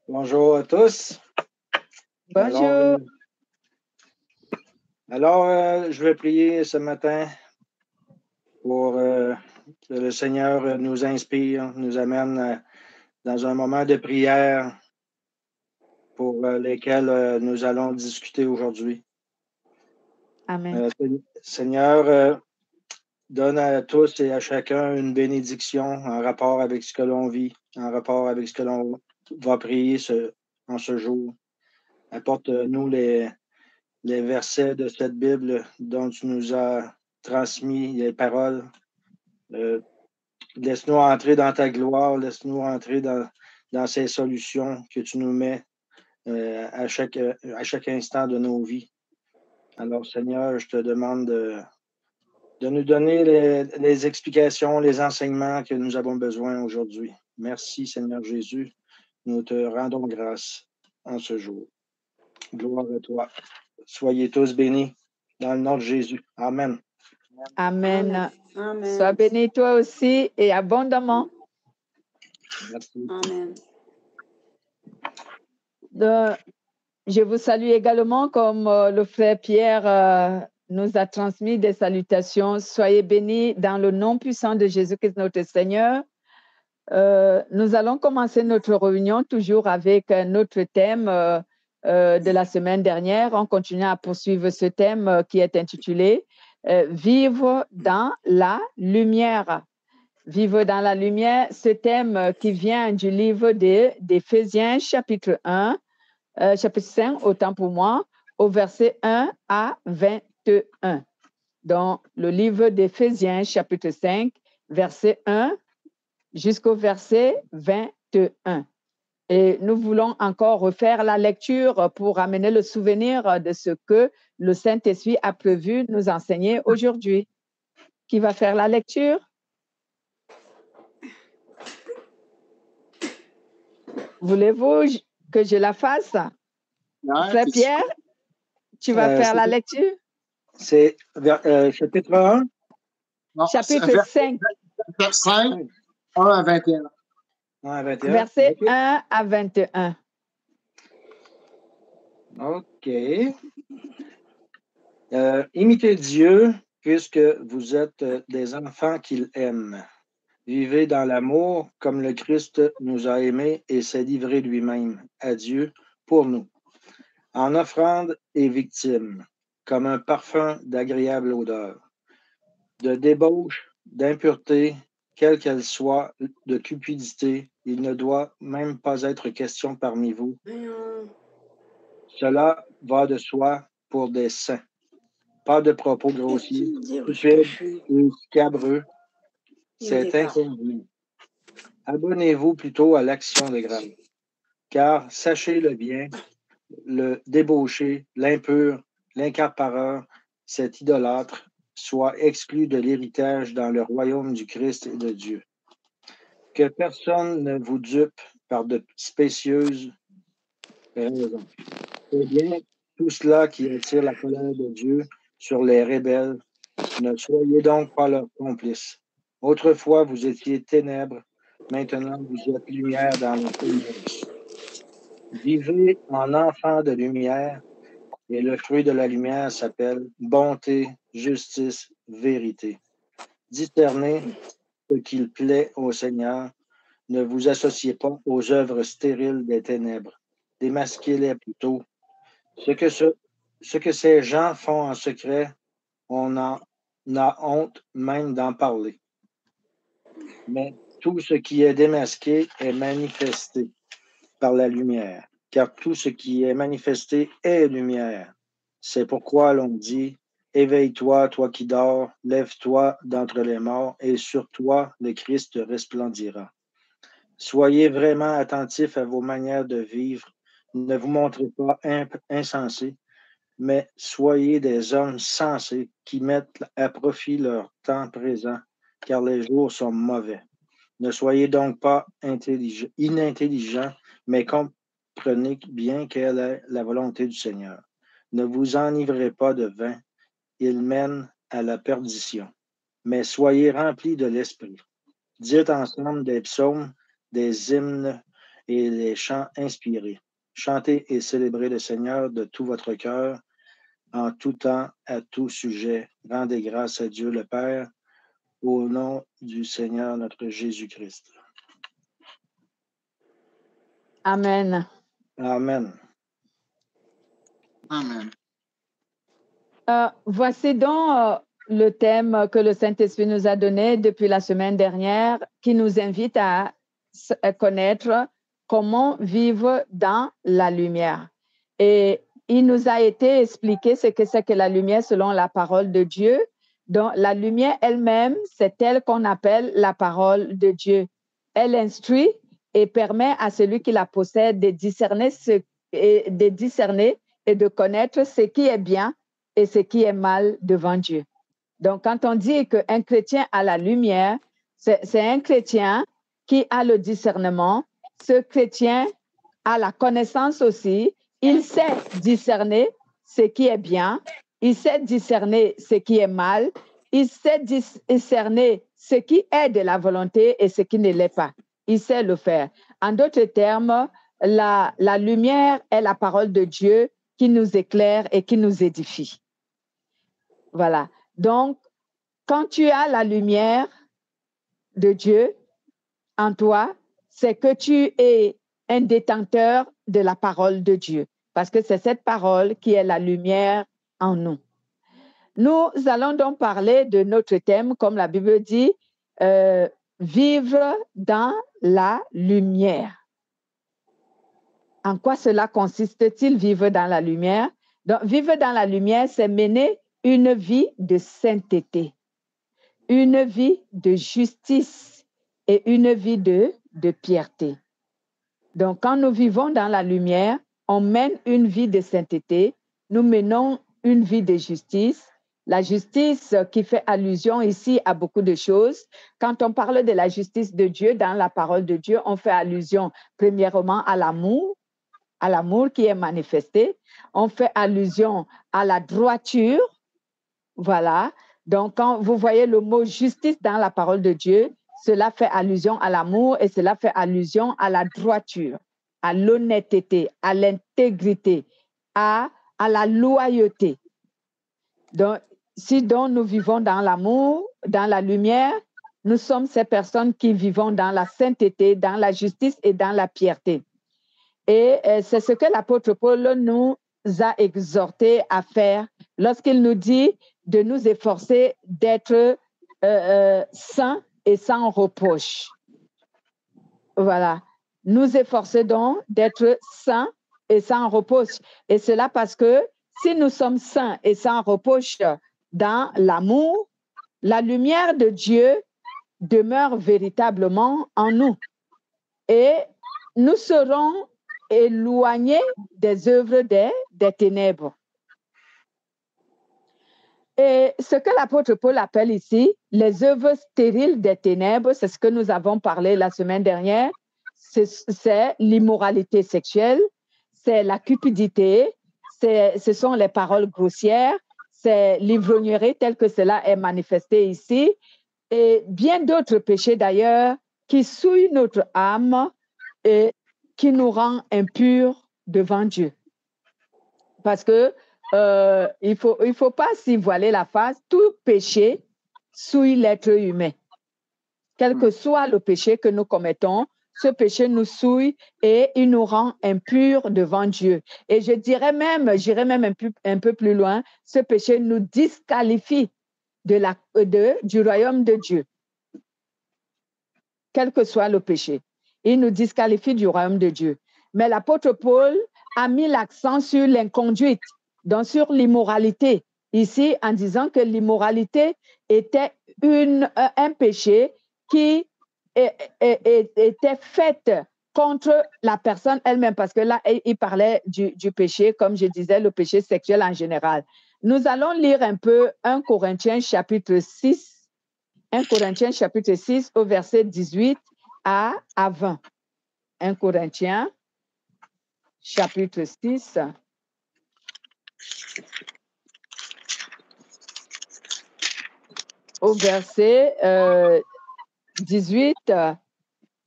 Bonjour à tous. Alors, Bonjour. je vais prier ce matin pour que le Seigneur nous inspire, nous amène dans un moment de prière pour lesquels nous allons discuter aujourd'hui. Amen. Seigneur, donne à tous et à chacun une bénédiction en rapport avec ce que l'on vit, en rapport avec ce que l'on va prier en ce jour. Apporte-nous les versets de cette Bible dont tu nous as transmis les paroles. Laisse-nous entrer dans ta gloire, laisse-nous entrer dans ces solutions que tu nous mets à chaque instant de nos vies. Alors, Seigneur, je te demande de nous donner les explications, les enseignements que nous avons besoin aujourd'hui. Merci, Seigneur Jésus. Nous te rendons grâce en ce jour. Gloire à toi. Soyez tous bénis dans le nom de Jésus. Amen. Amen. Amen. Sois béni toi aussi et abondamment. Merci. Amen. Je vous salue également comme le frère Pierre nous a transmis des salutations. Soyez bénis dans le nom puissant de Jésus-Christ notre Seigneur. Nous allons commencer notre réunion toujours avec notre thème de la semaine dernière. On continue à poursuivre ce thème qui est intitulé Vivre dans la lumière. Vivre dans la lumière, ce thème qui vient du livre d'Éphésiens, chapitre 1, chapitre 5, autant pour moi, au verset 1 à 21. Dans le livre d'Éphésiens, chapitre 5, verset 1 jusqu'au verset 21. Et nous voulons encore refaire la lecture pour amener le souvenir de ce que le Saint-Esprit a prévu nous enseigner aujourd'hui. Qui va faire la lecture? Voulez-vous que je la fasse? Frère Pierre, tu vas faire la lecture? C'est chapitre 1? Non, chapitre 5. 5, 1 à 21. 1 à 21. Verset Okay. 1 à 21. OK. Imitez Dieu puisque vous êtes des enfants qu'il aime. Vivez dans l'amour comme le Christ nous a aimés et s'est livré lui-même à Dieu pour nous, en offrande et victime, comme un parfum d'agréable odeur, de débauche, d'impureté, quelle qu'elle soit, de cupidité, il ne doit même pas être question parmi vous. Cela va de soi pour des saints. Pas de propos grossiers, stupides ou scabreux. C'est inconvenu. Abonnez-vous plutôt à l'action de grâce. Car sachez le bien, le débauché, l'impur, l'incarpareur, cet idolâtre, soit exclu de l'héritage dans le royaume du Christ et de Dieu. Que personne ne vous dupe par de spécieuses raisons. C'est bien tout cela qui attire la colère de Dieu sur les rebelles. Ne soyez donc pas leurs complices. Autrefois, vous étiez ténèbres, maintenant vous êtes lumière dans les ténèbres. Vivez en enfants de lumière, et le fruit de la lumière s'appelle bonté, justice, vérité. Discernez ce qu'il plaît au Seigneur. Ne vous associez pas aux œuvres stériles des ténèbres. Démasquez-les plutôt. Ce que ces gens font en secret, on en a honte même d'en parler. Mais tout ce qui est démasqué est manifesté par la lumière, car tout ce qui est manifesté est lumière. C'est pourquoi l'on dit, éveille-toi, toi qui dors, lève-toi d'entre les morts, et sur toi le Christ resplendira. Soyez vraiment attentifs à vos manières de vivre. Ne vous montrez pas insensés, mais soyez des hommes sensés qui mettent à profit leur temps présent, car les jours sont mauvais. Ne soyez donc pas inintelligents, mais comprenez bien quelle est la volonté du Seigneur. Ne vous enivrez pas de vin, il mène à la perdition, mais soyez remplis de l'Esprit. Dites ensemble des psaumes, des hymnes et les chants inspirés. Chantez et célébrez le Seigneur de tout votre cœur, en tout temps, à tout sujet. Rendez grâce à Dieu le Père, au nom du Seigneur notre Jésus-Christ. Amen. Amen. Amen. Voici donc le thème que le Saint-Esprit nous a donné depuis la semaine dernière, qui nous invite à connaître comment vivre dans la lumière. Et il nous a été expliqué ce que c'est que la lumière selon la parole de Dieu. Donc, la lumière elle-même, c'est elle qu'on appelle la parole de Dieu. Elle instruit et permet à celui qui la possède de discerner et de connaître ce qui est bien et ce qui est mal devant Dieu. Donc, quand on dit qu'un chrétien a la lumière, c'est un chrétien qui a le discernement. Ce chrétien a la connaissance aussi. Il sait discerner ce qui est bien. Il sait discerner ce qui est mal. Il sait discerner ce qui est de la volonté et ce qui ne l'est pas. Il sait le faire. En d'autres termes, la lumière est la parole de Dieu qui nous éclaire et qui nous édifie. Voilà. Donc, quand tu as la lumière de Dieu en toi, c'est que tu es un détenteur de la parole de Dieu, parce que c'est cette parole qui est la lumière en nous. Nous allons donc parler de notre thème, comme la Bible dit, vivre dans la lumière. En quoi cela consiste-t-il, vivre dans la lumière? Donc, vivre dans la lumière, c'est mener une vie de sainteté, une vie de justice et une vie de piété. Donc, quand nous vivons dans la lumière, on mène une vie de sainteté, nous menons une vie de justice. La justice qui fait allusion ici à beaucoup de choses. Quand on parle de la justice de Dieu dans la parole de Dieu, on fait allusion premièrement à l'amour qui est manifesté. On fait allusion à la droiture. Voilà. Donc, quand vous voyez le mot justice dans la parole de Dieu, cela fait allusion à l'amour et cela fait allusion à la droiture, à l'honnêteté, à l'intégrité, à la loyauté. Donc, si donc nous vivons dans l'amour, dans la lumière, nous sommes ces personnes qui vivons dans la sainteté, dans la justice et dans la piété. Et c'est ce que l'apôtre Paul nous a exhorté à faire lorsqu'il nous dit de nous efforcer d'être saints et sans reproche. Voilà. Nous efforcer donc d'être saints et sans reproche. Et cela parce que si nous sommes saints et sans reproche dans l'amour, la lumière de Dieu demeure véritablement en nous. Et nous serons éloignés des œuvres des ténèbres. Et ce que l'apôtre Paul appelle ici les œuvres stériles des ténèbres, c'est ce que nous avons parlé la semaine dernière, c'est l'immoralité sexuelle, c'est la cupidité, ce sont les paroles grossières, c'est l'ivrognerie tel que cela est manifesté ici, et bien d'autres péchés d'ailleurs qui souillent notre âme et qui nous rend impurs devant Dieu. Parce que il faut pas s'y voiler la face. Tout péché souille l'être humain. Quel que soit le péché que nous commettons, ce péché nous souille et il nous rend impurs devant Dieu. Et j'irai même un peu plus loin, ce péché nous disqualifie du royaume de Dieu. Quel que soit le péché, il nous disqualifie du royaume de Dieu. Mais l'apôtre Paul a mis l'accent sur l'inconduite, donc sur l'immoralité, ici en disant que l'immoralité était un péché qui était fait contre la personne elle-même, parce que là, il parlait du péché, comme je disais, le péché sexuel en général. Nous allons lire un peu 1 Corinthiens chapitre 6, 1 Corinthiens chapitre 6 au verset 18 à 20. 1 Corinthiens chapitre 6 au verset 18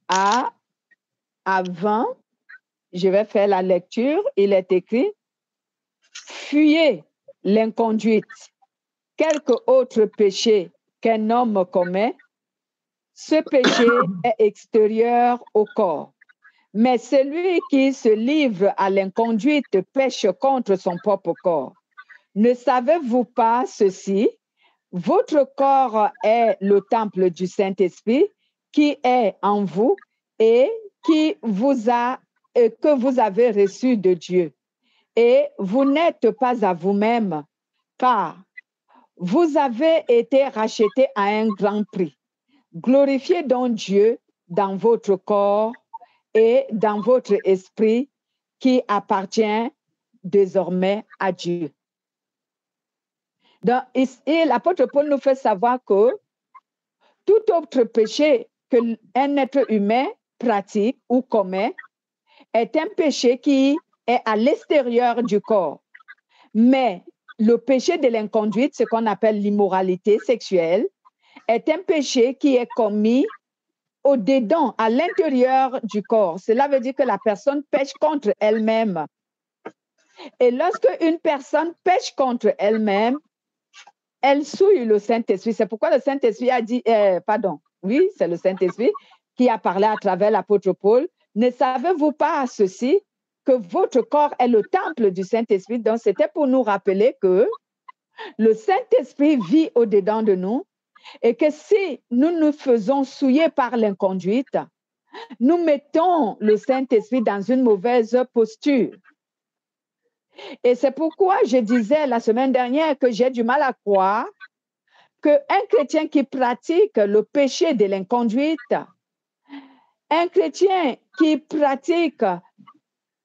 à avant, je vais faire la lecture, il est écrit « Fuyez l'inconduite, quelque autre péché qu'un homme commet, ce péché est extérieur au corps. Mais celui qui se livre à l'inconduite pêche contre son propre corps. Ne savez-vous pas ceci? Votre corps est le temple du Saint-Esprit qui est en vous et que vous avez reçu de Dieu. Et vous n'êtes pas à vous-même, car vous avez été rachetés à un grand prix. Glorifiez donc Dieu dans votre corps et dans votre esprit qui appartient désormais à Dieu. Et l'apôtre Paul nous fait savoir que tout autre péché qu'un être humain pratique ou commet est un péché qui est à l'extérieur du corps. Mais le péché de l'inconduite, ce qu'on appelle l'immoralité sexuelle, est un péché qui est commis au-dedans, à l'intérieur du corps. Cela veut dire que la personne pêche contre elle-même. Et lorsque une personne pêche contre elle-même, elle souille le Saint-Esprit. C'est pourquoi le Saint-Esprit a dit, oui, c'est le Saint-Esprit qui a parlé à travers l'apôtre Paul. Ne savez-vous pas ceci, que votre corps est le temple du Saint-Esprit? Donc, c'était pour nous rappeler que le Saint-Esprit vit au-dedans de nous et que si nous nous faisons souiller par l'inconduite, nous mettons le Saint-Esprit dans une mauvaise posture. Et c'est pourquoi je disais la semaine dernière que j'ai du mal à croire qu'un chrétien qui pratique le péché de l'inconduite, un chrétien qui pratique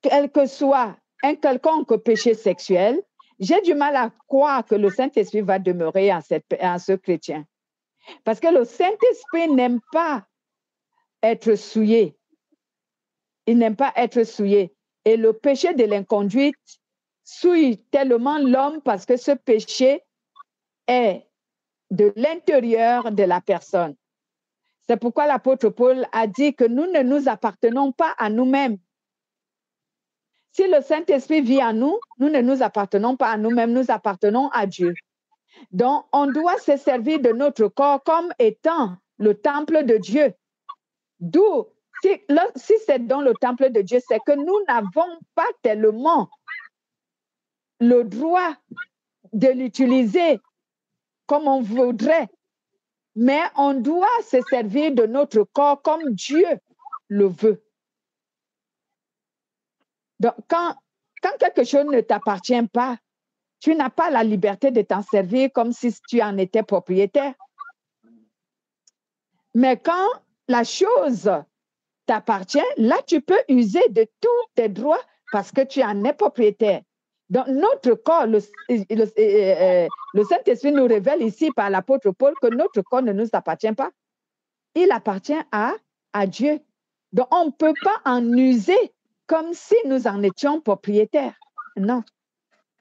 quel que soit un quelconque péché sexuel, j'ai du mal à croire que le Saint-Esprit va demeurer en ce chrétien. Parce que le Saint-Esprit n'aime pas être souillé. Il n'aime pas être souillé. Et le péché de l'inconduite souille tellement l'homme parce que ce péché est de l'intérieur de la personne. C'est pourquoi l'apôtre Paul a dit que nous ne nous appartenons pas à nous-mêmes. Si le Saint-Esprit vit en nous, nous ne nous appartenons pas à nous-mêmes, nous appartenons à Dieu. Donc, on doit se servir de notre corps comme étant le temple de Dieu. D'où, si c'est dans le temple de Dieu, c'est que nous n'avons pas tellement le droit de l'utiliser comme on voudrait, mais on doit se servir de notre corps comme Dieu le veut. Donc, quand quelque chose ne t'appartient pas, tu n'as pas la liberté de t'en servir comme si tu en étais propriétaire. Mais quand la chose t'appartient, là, tu peux user de tous tes droits parce que tu en es propriétaire. Donc, notre corps, le Saint-Esprit nous révèle ici par l'apôtre Paul que notre corps ne nous appartient pas. Il appartient à Dieu. Donc, on ne peut pas en user comme si nous en étions propriétaires. Non.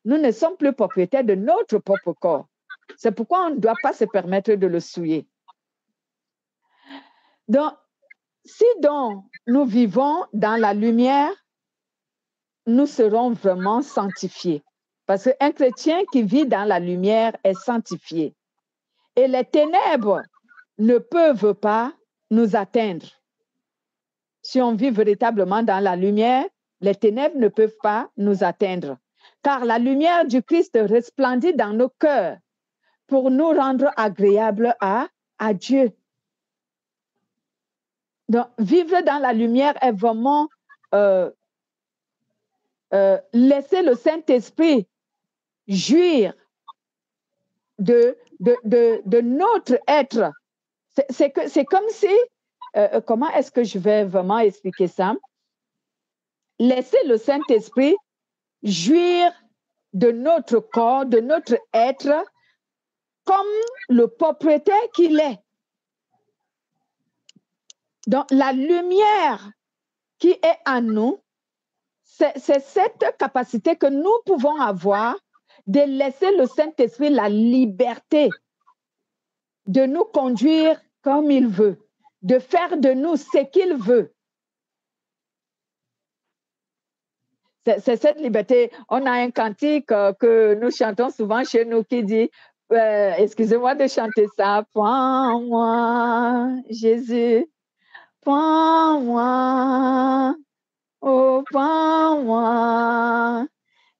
Nous ne sommes plus propriétaires de notre propre corps. C'est pourquoi on ne doit pas se permettre de le souiller. Donc, si donc nous vivons dans la lumière, nous serons vraiment sanctifiés. Parce qu'un chrétien qui vit dans la lumière est sanctifié. Et les ténèbres ne peuvent pas nous atteindre. Si on vit véritablement dans la lumière, les ténèbres ne peuvent pas nous atteindre. Car la lumière du Christ resplendit dans nos cœurs pour nous rendre agréables à Dieu. Donc, vivre dans la lumière est vraiment laisser le Saint-Esprit jouir de notre être. C'est comme si, comment est-ce que je vais vraiment expliquer ça? Laisser le Saint-Esprit jouir de notre corps, de notre être, comme le propriétaire qu'il est. Donc, la lumière qui est en nous, c'est cette capacité que nous pouvons avoir de laisser le Saint-Esprit la liberté de nous conduire comme il veut, de faire de nous ce qu'il veut. C'est cette liberté. On a un cantique que nous chantons souvent chez nous qui dit, excusez-moi de chanter ça, prends-moi, Jésus, prends-moi, oh, prends-moi,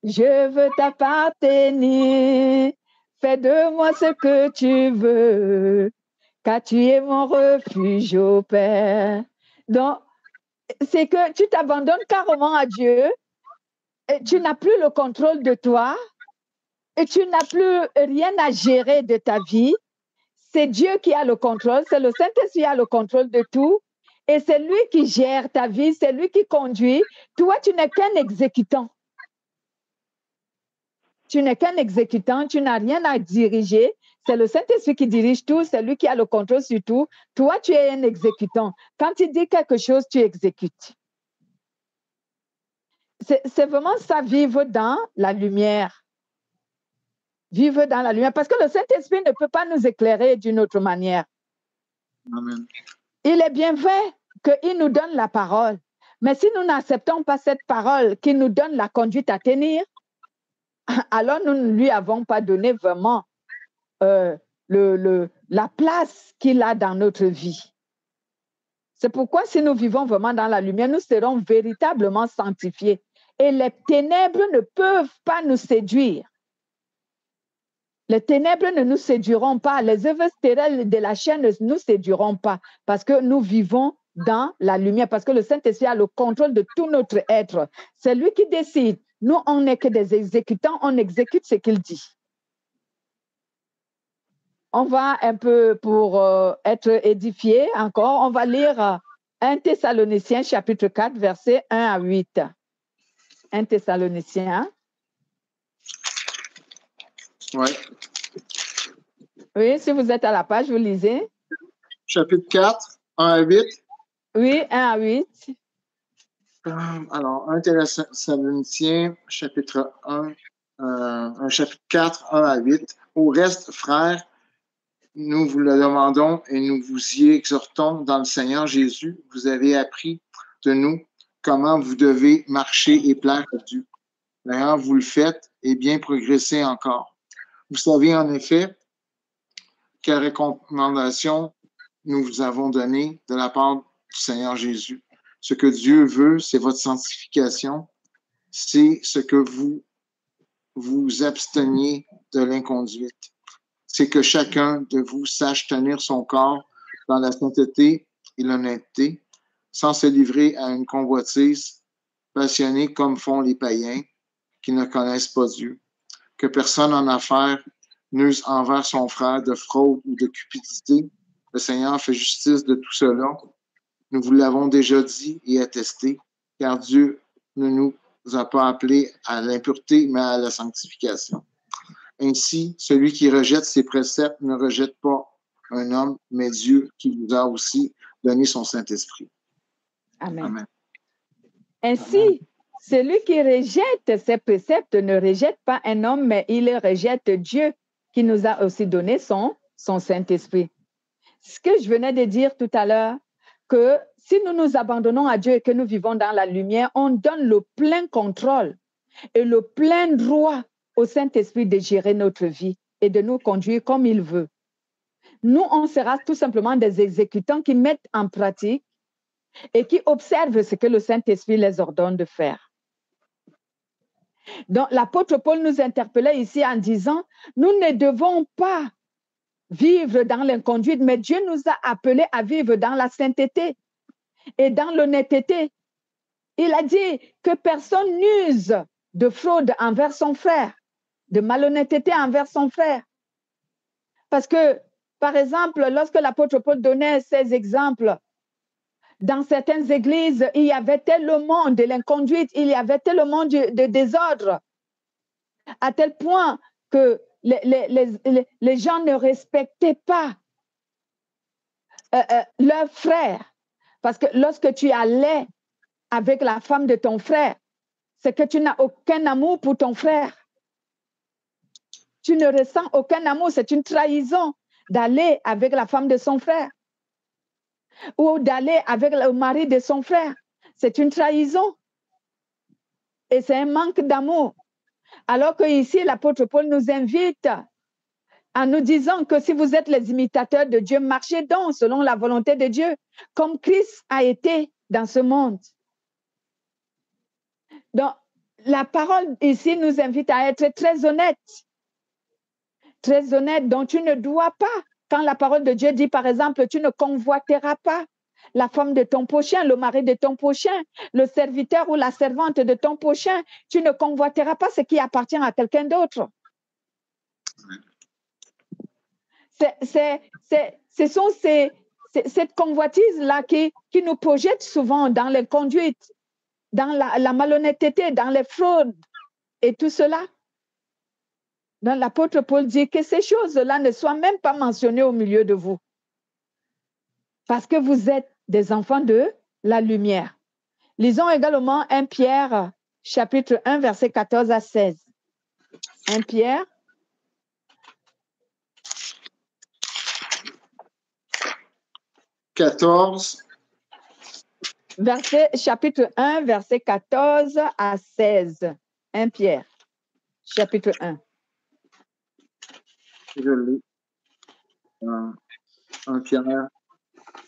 je veux t'appartenir, fais de moi ce que tu veux, car tu es mon refuge, ô Père. Donc, c'est que tu t'abandonnes carrément à Dieu, et tu n'as plus le contrôle de toi, et tu n'as plus rien à gérer de ta vie. C'est Dieu qui a le contrôle, c'est le Saint-Esprit qui a le contrôle de tout, et c'est lui qui gère ta vie, c'est lui qui conduit. Toi, tu n'es qu'un exécutant. Tu n'es qu'un exécutant, tu n'as rien à diriger. C'est le Saint-Esprit qui dirige tout, c'est lui qui a le contrôle sur tout. Toi, tu es un exécutant. Quand il dit quelque chose, tu exécutes. C'est vraiment ça, vivre dans la lumière. Vivre dans la lumière. Parce que le Saint-Esprit ne peut pas nous éclairer d'une autre manière. Amen. Il est bien vrai qu'il nous donne la parole. Mais si nous n'acceptons pas cette parole qui nous donne la conduite à tenir, alors nous ne lui avons pas donné vraiment la place qu'il a dans notre vie. C'est pourquoi si nous vivons vraiment dans la lumière, nous serons véritablement sanctifiés. Et les ténèbres ne peuvent pas nous séduire. Les ténèbres ne nous séduiront pas. Les œuvres stériles de la chair ne nous séduiront pas parce que nous vivons dans la lumière, parce que le Saint-Esprit a le contrôle de tout notre être. C'est lui qui décide. Nous, on n'est que des exécutants, on exécute ce qu'il dit. On va un peu, pour être édifié encore, on va lire 1 Thessaloniciens chapitre 4, versets 1 à 8. 1 Thessaloniciens. Oui. Oui, si vous êtes à la page, vous lisez. Chapitre 4, 1 à 8. Oui, 1 à 8. Alors, 1 Thessaloniciens, chapitre 1, chapitre 4, 1 à 8. Au reste, frères, nous vous le demandons et nous vous y exhortons dans le Seigneur Jésus. Vous avez appris de nous comment vous devez marcher et plaire à Dieu. D'ailleurs, vous le faites et bien progressez encore. Vous savez en effet quelle recommandation nous vous avons donnée de la part du Seigneur Jésus. Ce que Dieu veut, c'est votre sanctification. C'est ce que vous vous absteniez de l'inconduite. C'est que chacun de vous sache tenir son corps dans la sainteté et l'honnêteté, sans se livrer à une convoitise passionnée comme font les païens qui ne connaissent pas Dieu. Que personne en affaire n'use envers son frère de fraude ou de cupidité. Le Seigneur fait justice de tout cela. Nous vous l'avons déjà dit et attesté, car Dieu ne nous a pas appelés à l'impureté, mais à la sanctification. Ainsi, celui qui rejette ses préceptes ne rejette pas un homme, mais Dieu qui nous a aussi donné son Saint-Esprit. Amen. Amen. Ainsi, celui qui rejette ses préceptes ne rejette pas un homme, mais il rejette Dieu qui nous a aussi donné son Saint-Esprit. Ce que je venais de dire tout à l'heure, que si nous nous abandonnons à Dieu et que nous vivons dans la lumière, on donne le plein contrôle et le plein droit au Saint-Esprit de gérer notre vie et de nous conduire comme il veut. Nous, on sera tout simplement des exécutants qui mettent en pratique et qui observent ce que le Saint-Esprit les ordonne de faire. Donc, l'apôtre Paul nous interpellait ici en disant, nous ne devons pas vivre dans l'inconduite, mais Dieu nous a appelés à vivre dans la sainteté et dans l'honnêteté. Il a dit que personne n'use de fraude envers son frère, de malhonnêteté envers son frère. Parce que, par exemple, lorsque l'apôtre Paul donnait ces exemples, dans certaines églises, il y avait tellement de l'inconduite, il y avait tellement de désordre, à tel point que les gens ne respectaient pas leurs frères. Parce que lorsque tu allais avec la femme de ton frère, c'est que tu n'as aucun amour pour ton frère. Tu ne ressens aucun amour, c'est une trahison d'aller avec la femme de son frère ou d'aller avec le mari de son frère. C'est une trahison. Et c'est un manque d'amour. Alors que ici, l'apôtre Paul nous invite en nous disant que si vous êtes les imitateurs de Dieu, marchez donc selon la volonté de Dieu, comme Christ a été dans ce monde. Donc, la parole ici nous invite à être très honnêtes. Très honnête, donc tu ne dois pas, quand la parole de Dieu dit par exemple, tu ne convoiteras pas la femme de ton prochain, le mari de ton prochain, le serviteur ou la servante de ton prochain, tu ne convoiteras pas ce qui appartient à quelqu'un d'autre. Ce sont cette convoitise-là qui nous projette souvent dans les conduites, dans la malhonnêteté, dans les fraudes et tout cela. Donc, l'apôtre Paul dit que ces choses-là ne soient même pas mentionnées au milieu de vous. Parce que vous êtes des enfants de la lumière. Lisons également 1 Pierre, chapitre 1, verset 14 à 16. 1 Pierre. Chapitre 1, verset 14 à 16. 1 Pierre, chapitre 1. Je lis. 1 Pierre,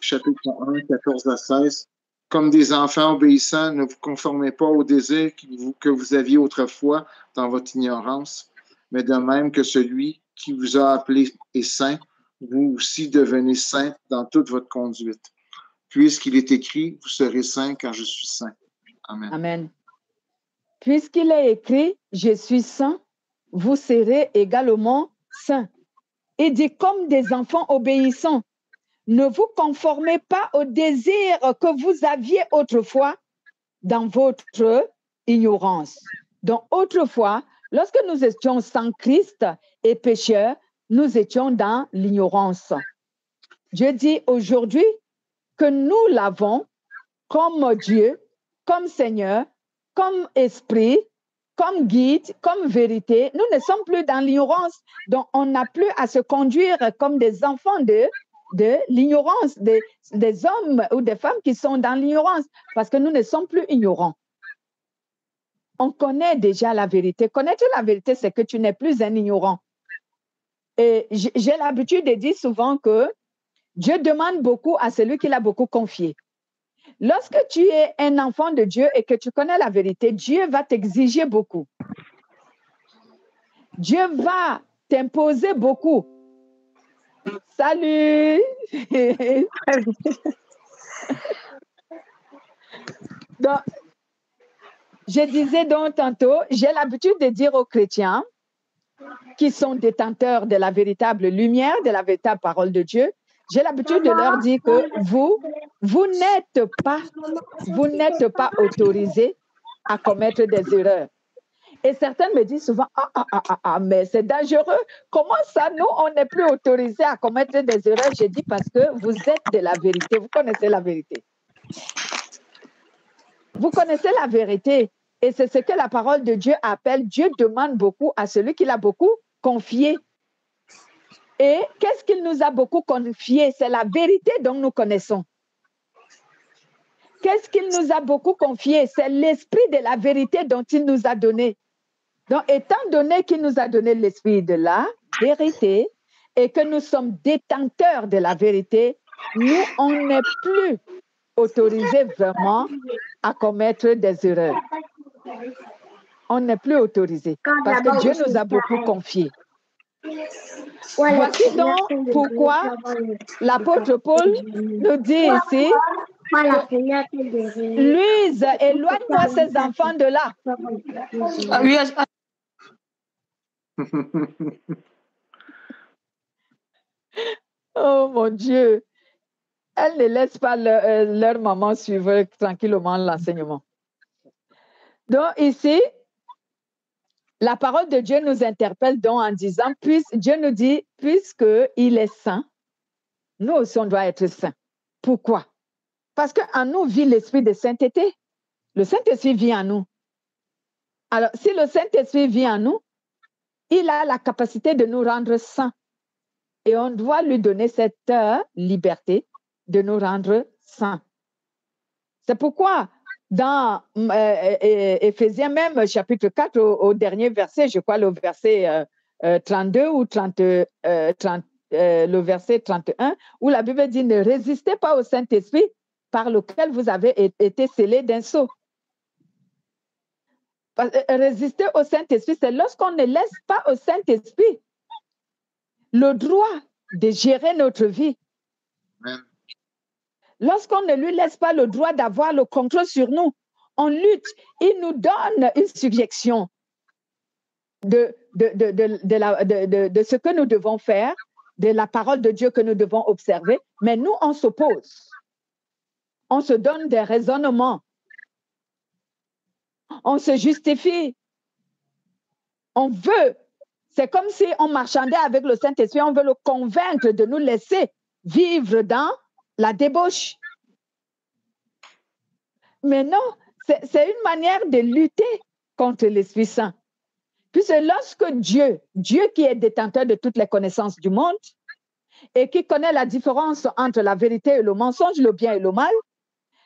chapitre 1, 14 à 16. Comme des enfants obéissants, ne vous conformez pas aux désirs que vous aviez autrefois dans votre ignorance, mais de même que celui qui vous a appelé est saint, vous aussi devenez saints dans toute votre conduite. Puisqu'il est écrit, vous serez saints car je suis saint. Amen. Amen. Puisqu'il est écrit, je suis saint, vous serez également saints. Il dit, comme des enfants obéissants, ne vous conformez pas aux désirs que vous aviez autrefois dans votre ignorance. Donc, autrefois, lorsque nous étions sans Christ et pécheurs, nous étions dans l'ignorance. Dieu dit aujourd'hui que nous l'avons comme Dieu, comme Seigneur, comme Esprit, comme guide, comme vérité. Nous ne sommes plus dans l'ignorance. Donc, on n'a plus à se conduire comme des enfants de l'ignorance, des hommes ou des femmes qui sont dans l'ignorance, parce que nous ne sommes plus ignorants. On connaît déjà la vérité. Connaître la vérité, c'est que tu n'es plus un ignorant. Et j'ai l'habitude de dire souvent que Dieu demande beaucoup à celui qui l'a beaucoup confié. Lorsque tu es un enfant de Dieu et que tu connais la vérité, Dieu va t'exiger beaucoup. Dieu va t'imposer beaucoup. Salut! Donc, je disais donc tantôt, j'ai l'habitude de dire aux chrétiens qui sont détenteurs de la véritable lumière, de la véritable parole de Dieu, j'ai l'habitude de leur dire que vous n'êtes pas autorisés à commettre des erreurs. Et certains me disent souvent, mais c'est dangereux. Comment ça, nous, on n'est plus autorisés à commettre des erreurs? J'ai dit parce que vous êtes de la vérité, vous connaissez la vérité. Vous connaissez la vérité. Et c'est ce que la parole de Dieu appelle. Dieu demande beaucoup à celui qui l'a beaucoup confié. Et qu'est-ce qu'il nous a beaucoup confié? C'est la vérité dont nous connaissons. Qu'est-ce qu'il nous a beaucoup confié? C'est l'esprit de la vérité dont il nous a donné. Donc, étant donné qu'il nous a donné l'esprit de la vérité et que nous sommes détenteurs de la vérité, nous, on n'est plus autorisés vraiment à commettre des erreurs. On n'est plus autorisés parce que Dieu nous a beaucoup confié. Voici donc pourquoi l'apôtre Paul nous dit ici, Louise, éloigne-moi ces enfants de là. Oh mon Dieu, elles ne laissent pas leur maman suivre tranquillement l'enseignement. Donc ici, la parole de Dieu nous interpelle donc en disant, Dieu nous dit, puisqu'il est saint, nous aussi on doit être saints. Pourquoi? Parce qu'en nous vit l'esprit de sainteté. Le Saint-Esprit vit en nous. Alors, si le Saint-Esprit vit en nous, il a la capacité de nous rendre saints. Et on doit lui donner cette liberté de nous rendre saints. C'est pourquoi dans Éphésiens même, chapitre 4, au dernier verset, je crois le verset 32 ou 30, le verset 31, où la Bible dit « Ne résistez pas au Saint-Esprit par lequel vous avez été scellés d'un sceau. » Résister au Saint-Esprit, c'est lorsqu'on ne laisse pas au Saint-Esprit le droit de gérer notre vie. Amen. Lorsqu'on ne lui laisse pas le droit d'avoir le contrôle sur nous, on lutte. Il nous donne une suggestion de ce que nous devons faire, de la parole de Dieu que nous devons observer, mais nous, on s'oppose. On se donne des raisonnements. On se justifie. On veut. C'est comme si on marchandait avec le Saint-Esprit, on veut le convaincre de nous laisser vivre dans la débauche. Mais non, c'est une manière de lutter contre l'Esprit Saint. Puisque lorsque Dieu qui est détenteur de toutes les connaissances du monde et qui connaît la différence entre la vérité et le mensonge, le bien et le mal,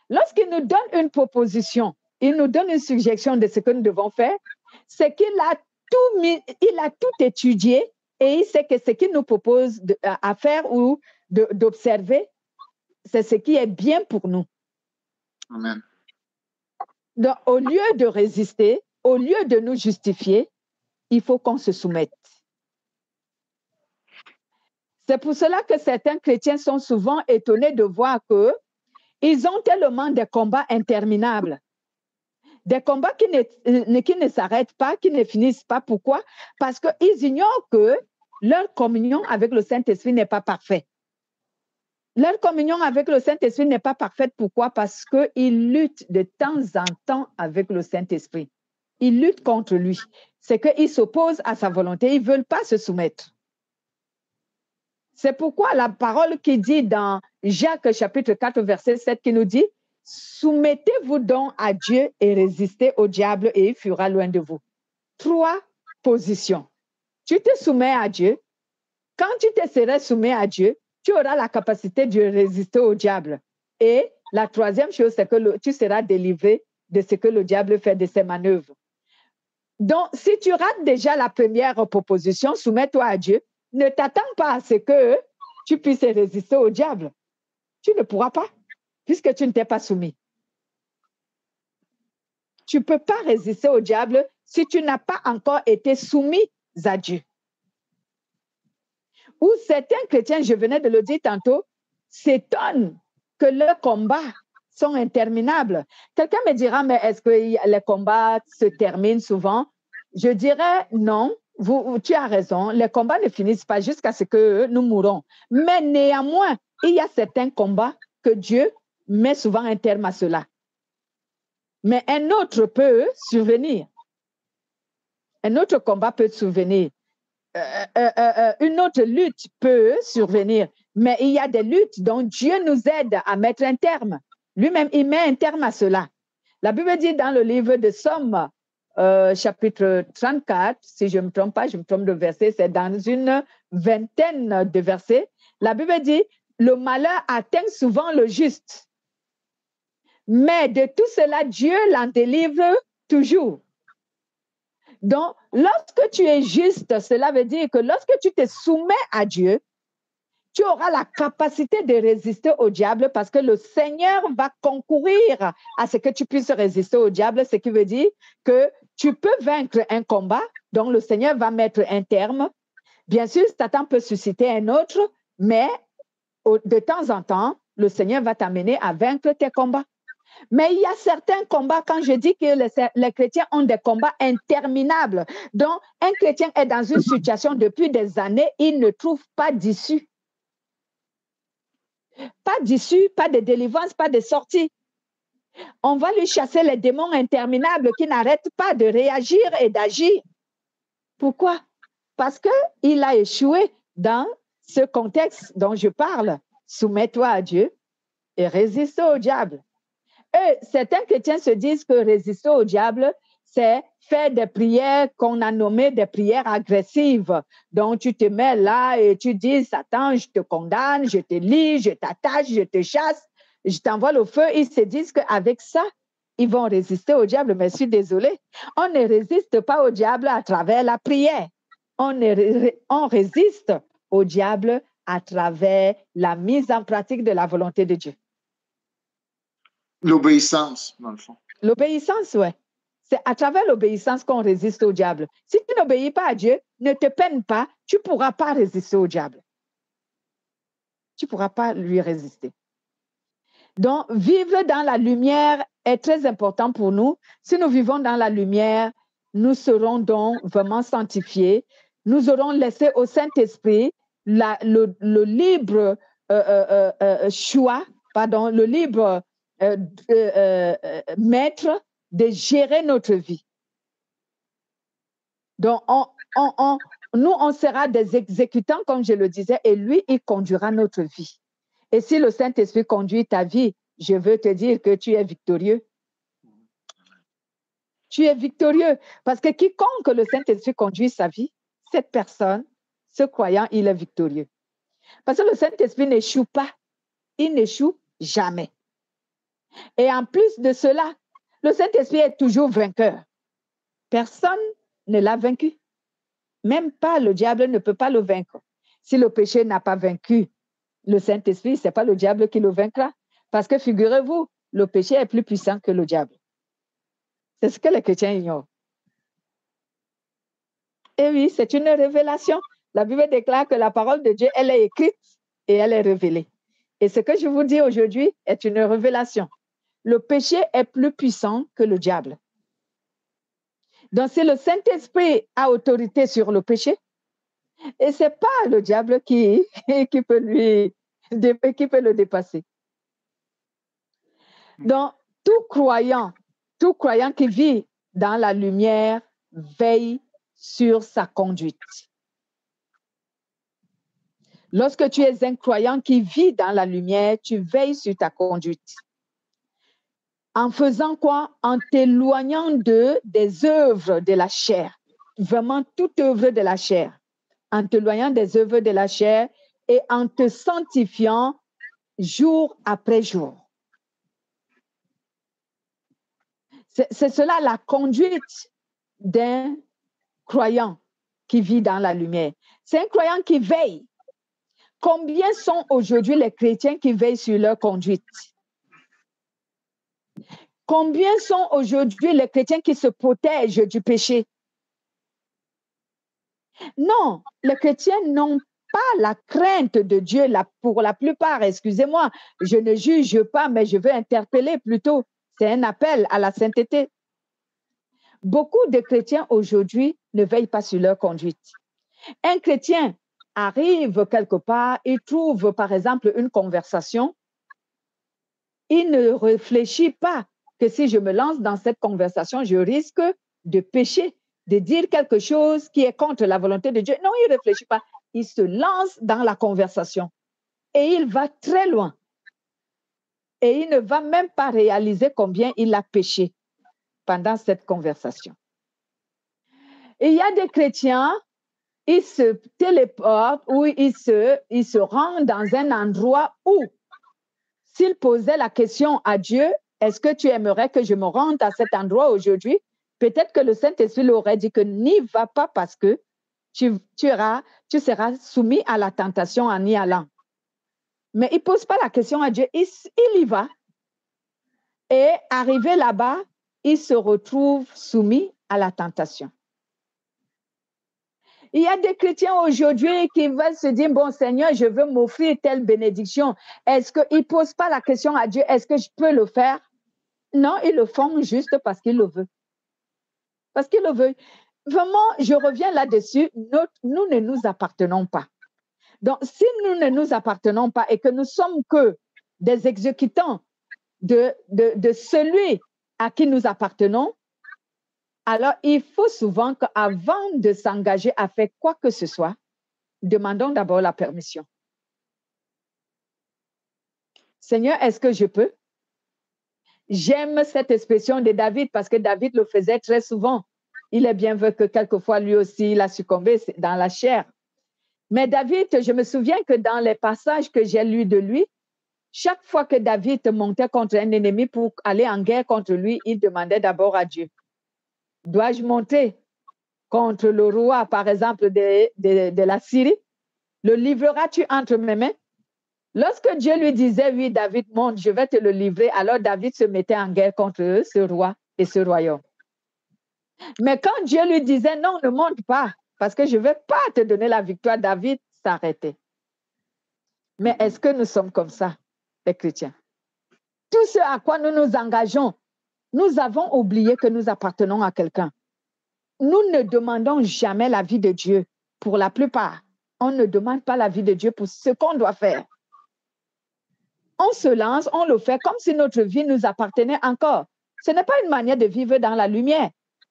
lorsqu'il nous donne une proposition, il nous donne une suggestion de ce que nous devons faire, c'est qu'il a tout étudié et il sait que ce qu'il nous propose à faire ou d'observer, c'est ce qui est bien pour nous. Amen. Donc, au lieu de résister, au lieu de nous justifier, il faut qu'on se soumette. C'est pour cela que certains chrétiens sont souvent étonnés de voir qu'ils ont tellement de combats interminables. Des combats qui ne s'arrêtent pas, qui ne finissent pas. Pourquoi? Parce qu'ils ignorent que leur communion avec le Saint-Esprit n'est pas parfaite. Leur communion avec le Saint-Esprit n'est pas parfaite. Pourquoi? Parce qu'ils luttent de temps en temps avec le Saint-Esprit. Ils luttent contre lui. C'est qu'ils s'opposent à sa volonté. Ils ne veulent pas se soumettre. C'est pourquoi la parole qui dit dans Jacques chapitre 4, verset 7, qui nous dit « Soumettez-vous donc à Dieu et résistez au diable et il fuira loin de vous. » 3 positions. Tu te soumets à Dieu. Quand tu te seras soumis à Dieu, tu auras la capacité de résister au diable. Et la 3e chose, c'est que tu seras délivré de ce que le diable fait, de ses manœuvres. Donc, si tu rates déjà la première proposition, soumets-toi à Dieu, ne t'attends pas à ce que tu puisses résister au diable. Tu ne pourras pas, puisque tu ne t'es pas soumis. Tu ne peux pas résister au diable si tu n'as pas encore été soumis à Dieu. Ou certains chrétiens, je venais de le dire tantôt, s'étonnent que leurs combats sont interminables. Quelqu'un me dira, mais est-ce que les combats se terminent souvent? Je dirais non, tu as raison, les combats ne finissent pas jusqu'à ce que nous mourons. Mais néanmoins, il y a certains combats que Dieu met souvent un terme à cela. Mais un autre peut survenir. Un autre combat peut survenir. Une autre lutte peut survenir, mais il y a des luttes dont Dieu nous aide à mettre un terme. Lui-même, il met un terme à cela. La Bible dit dans le livre de Somme, chapitre 34, si je ne me trompe pas, je me trompe de verset, c'est dans une vingtaine de versets. La Bible dit, le malheur atteint souvent le juste. Mais de tout cela, Dieu l'en délivre toujours. Donc, lorsque tu es juste, cela veut dire que lorsque tu te soumets à Dieu, tu auras la capacité de résister au diable parce que le Seigneur va concourir à ce que tu puisses résister au diable, ce qui veut dire que tu peux vaincre un combat, donc le Seigneur va mettre un terme. Bien sûr, Satan peut susciter un autre, mais de temps en temps, le Seigneur va t'amener à vaincre tes combats. Mais il y a certains combats, quand je dis que les chrétiens ont des combats interminables, donc un chrétien est dans une situation depuis des années, il ne trouve pas d'issue. Pas d'issue, pas de délivrance, pas de sortie. On va lui chasser les démons interminables qui n'arrêtent pas de réagir et d'agir. Pourquoi? Parce qu'il a échoué dans ce contexte dont je parle. Soumets-toi à Dieu et résiste au diable. Certains chrétiens se disent que résister au diable, c'est faire des prières qu'on a nommées des prières agressives. Donc, tu te mets là et tu dis, Satan, je te condamne, je te lie, je t'attache, je te chasse, je t'envoie au feu. Ils se disent qu'avec ça, ils vont résister au diable, mais je suis désolée. On ne résiste pas au diable à travers la prière. On résiste au diable à travers la mise en pratique de la volonté de Dieu. L'obéissance, dans le fond. L'obéissance, oui. C'est à travers l'obéissance qu'on résiste au diable. Si tu n'obéis pas à Dieu, ne te peine pas, tu ne pourras pas résister au diable. Tu ne pourras pas lui résister. Donc, vivre dans la lumière est très important pour nous. Si nous vivons dans la lumière, nous serons donc vraiment sanctifiés. Nous aurons laissé au Saint-Esprit le libre choix, le libre maître de gérer notre vie. Donc, nous, on sera des exécutants, comme je le disais, et lui, il conduira notre vie. Et si le Saint-Esprit conduit ta vie, je veux te dire que tu es victorieux. Tu es victorieux. Parce que quiconque le Saint-Esprit conduit sa vie, cette personne, ce croyant, il est victorieux. Parce que le Saint-Esprit n'échoue pas. Il n'échoue jamais. Et en plus de cela, le Saint-Esprit est toujours vainqueur. Personne ne l'a vaincu. Même pas le diable ne peut pas le vaincre. Si le péché n'a pas vaincu le Saint-Esprit, ce n'est pas le diable qui le vaincra. Parce que figurez-vous, le péché est plus puissant que le diable. C'est ce que les chrétiens ignorent. Et oui, c'est une révélation. La Bible déclare que la parole de Dieu, elle est écrite et elle est révélée. Et ce que je vous dis aujourd'hui est une révélation. Le péché est plus puissant que le diable. Donc, si le Saint-Esprit a autorité sur le péché, et ce n'est pas le diable qui peut le dépasser. Donc, tout croyant qui vit dans la lumière veille sur sa conduite. Lorsque tu es un croyant qui vit dans la lumière, tu veilles sur ta conduite. En faisant quoi? En t'éloignant des œuvres de la chair. Vraiment, toute œuvre de la chair. En t'éloignant des œuvres de la chair et en te sanctifiant jour après jour. C'est cela la conduite d'un croyant qui vit dans la lumière. C'est un croyant qui veille. Combien sont aujourd'hui les chrétiens qui veillent sur leur conduite? Combien sont aujourd'hui les chrétiens qui se protègent du péché? Non, les chrétiens n'ont pas la crainte de Dieu pour la plupart. Excusez-moi, je ne juge pas, mais je veux interpeller plutôt. C'est un appel à la sainteté. Beaucoup de chrétiens aujourd'hui ne veillent pas sur leur conduite. Un chrétien arrive quelque part, il trouve par exemple une conversation, il ne réfléchit pas que si je me lance dans cette conversation, je risque de pécher, de dire quelque chose qui est contre la volonté de Dieu. Non, il ne réfléchit pas. Il se lance dans la conversation et il va très loin. Et il ne va même pas réaliser combien il a péché pendant cette conversation. Et il y a des chrétiens, ils se téléportent ou ils se rendent dans un endroit où, s'ils posaient la question à Dieu, est-ce que tu aimerais que je me rende à cet endroit aujourd'hui? Peut-être que le Saint-Esprit leur aurait dit que n'y va pas parce que tu seras soumis à la tentation en y allant. Mais il ne pose pas la question à Dieu, il y va. Et arrivé là-bas, il se retrouve soumis à la tentation. Il y a des chrétiens aujourd'hui qui veulent se dire, bon Seigneur, je veux m'offrir telle bénédiction. Est-ce qu'ils ne posent pas la question à Dieu, est-ce que je peux le faire? Non, ils le font juste parce qu'ils le veulent. Parce qu'ils le veulent. Vraiment, je reviens là-dessus, nous ne nous appartenons pas. Donc, si nous ne nous appartenons pas et que nous sommes que des exécutants de celui à qui nous appartenons, alors il faut souvent qu'avant de s'engager à faire quoi que ce soit, demandons d'abord la permission. Seigneur, est-ce que je peux? J'aime cette expression de David parce que David le faisait très souvent. Il est bien vrai que quelquefois, lui aussi, il a succombé dans la chair. Mais David, je me souviens que dans les passages que j'ai lus de lui, chaque fois que David montait contre un ennemi pour aller en guerre contre lui, il demandait d'abord à Dieu. Dois-je monter contre le roi, par exemple, de la Syrie? Le livreras-tu entre mes mains? Lorsque Dieu lui disait, oui, David, monte, je vais te le livrer, alors David se mettait en guerre contre ce roi et ce royaume. Mais quand Dieu lui disait, non, ne monte pas, parce que je ne vais pas te donner la victoire, David s'arrêtait. Mais est-ce que nous sommes comme ça, les chrétiens? Tout ce à quoi nous nous engageons, nous avons oublié que nous appartenons à quelqu'un. Nous ne demandons jamais l'avis de Dieu. Pour la plupart, on ne demande pas l'avis de Dieu pour ce qu'on doit faire. On se lance, on le fait comme si notre vie nous appartenait encore. Ce n'est pas une manière de vivre dans la lumière.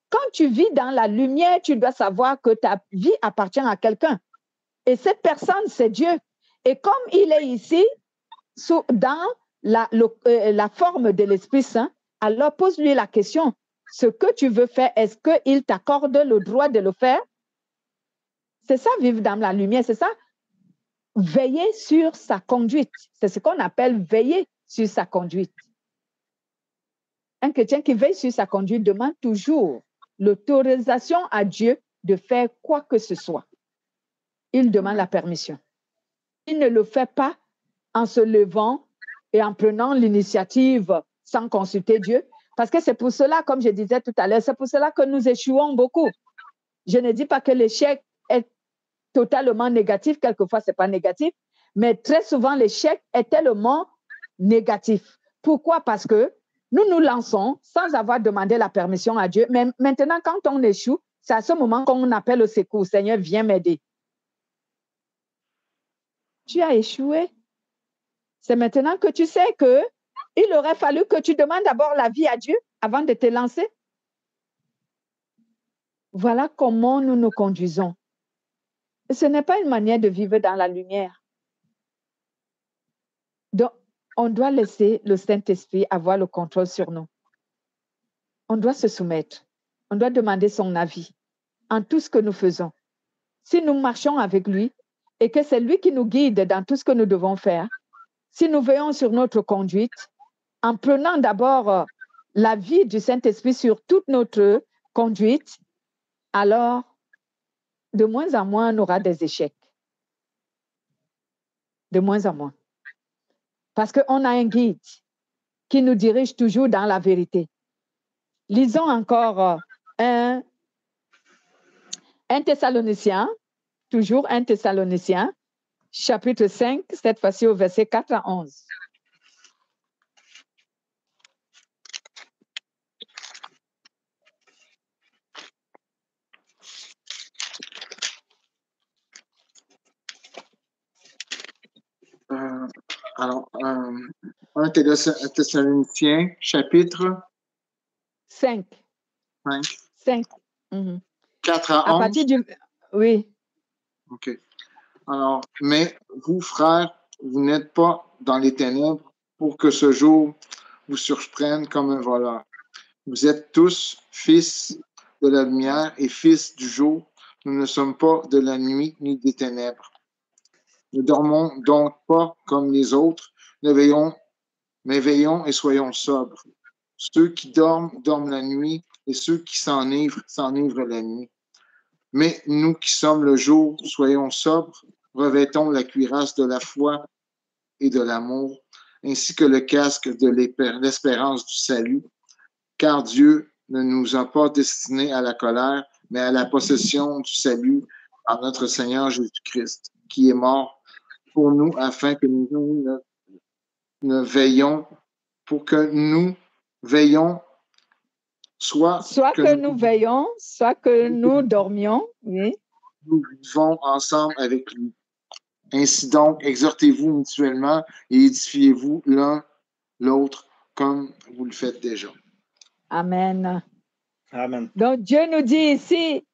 Quand tu vis dans la lumière, tu dois savoir que ta vie appartient à quelqu'un. Et cette personne, c'est Dieu. Et comme il est ici, dans la forme de l'Esprit Saint, alors pose-lui la question. Ce que tu veux faire, est-ce qu'il t'accorde le droit de le faire? C'est ça, vivre dans la lumière, c'est ça. Veiller sur sa conduite. C'est ce qu'on appelle veiller sur sa conduite. Un chrétien qui veille sur sa conduite demande toujours l'autorisation à Dieu de faire quoi que ce soit. Il demande la permission. Il ne le fait pas en se levant et en prenant l'initiative sans consulter Dieu. Parce que c'est pour cela, comme je disais tout à l'heure, c'est pour cela que nous échouons beaucoup. Je ne dis pas que l'échec est totalement négatif, quelquefois ce n'est pas négatif, mais très souvent l'échec est tellement négatif. Pourquoi? Parce que nous nous lançons sans avoir demandé la permission à Dieu, mais maintenant quand on échoue, c'est à ce moment qu'on appelle au secours. Seigneur, viens m'aider. Tu as échoué. C'est maintenant que tu sais qu'il aurait fallu que tu demandes d'abord l'avis à Dieu avant de te lancer. Voilà comment nous nous conduisons. Ce n'est pas une manière de vivre dans la lumière. Donc, on doit laisser le Saint-Esprit avoir le contrôle sur nous. On doit se soumettre. On doit demander son avis en tout ce que nous faisons. Si nous marchons avec lui et que c'est lui qui nous guide dans tout ce que nous devons faire, si nous veillons sur notre conduite, en prenant d'abord l'avis du Saint-Esprit sur toute notre conduite, alors, de moins en moins, on aura des échecs. De moins en moins. Parce qu'on a un guide qui nous dirige toujours dans la vérité. Lisons encore un Thessalonicien, toujours un Thessalonicien, chapitre 5, cette fois-ci au verset 4 à 11. Alors, 1 Thessaloniciens, chapitre 5. 5. 4 à 11. À partir du... Oui. OK. Alors, mais vous, frères, vous n'êtes pas dans les ténèbres pour que ce jour vous surprenne comme un voleur. Vous êtes tous fils de la lumière et fils du jour. Nous ne sommes pas de la nuit ni des ténèbres. Ne dormons donc pas comme les autres, mais veillons et soyons sobres. Ceux qui dorment, dorment la nuit, et ceux qui s'enivrent la nuit. Mais nous qui sommes le jour, soyons sobres, revêtons la cuirasse de la foi et de l'amour, ainsi que le casque de l'espérance du salut, car Dieu ne nous a pas destinés à la colère, mais à la possession du salut par notre Seigneur Jésus-Christ, qui est mort pour nous afin que nous ne veillions, pour que nous veillions, soit que nous veillons, soit que nous dormions. Oui. Nous vivons ensemble avec lui. Ainsi donc, exhortez-vous mutuellement et édifiez-vous l'un l'autre comme vous le faites déjà. Amen. Amen. Donc Dieu nous dit ici,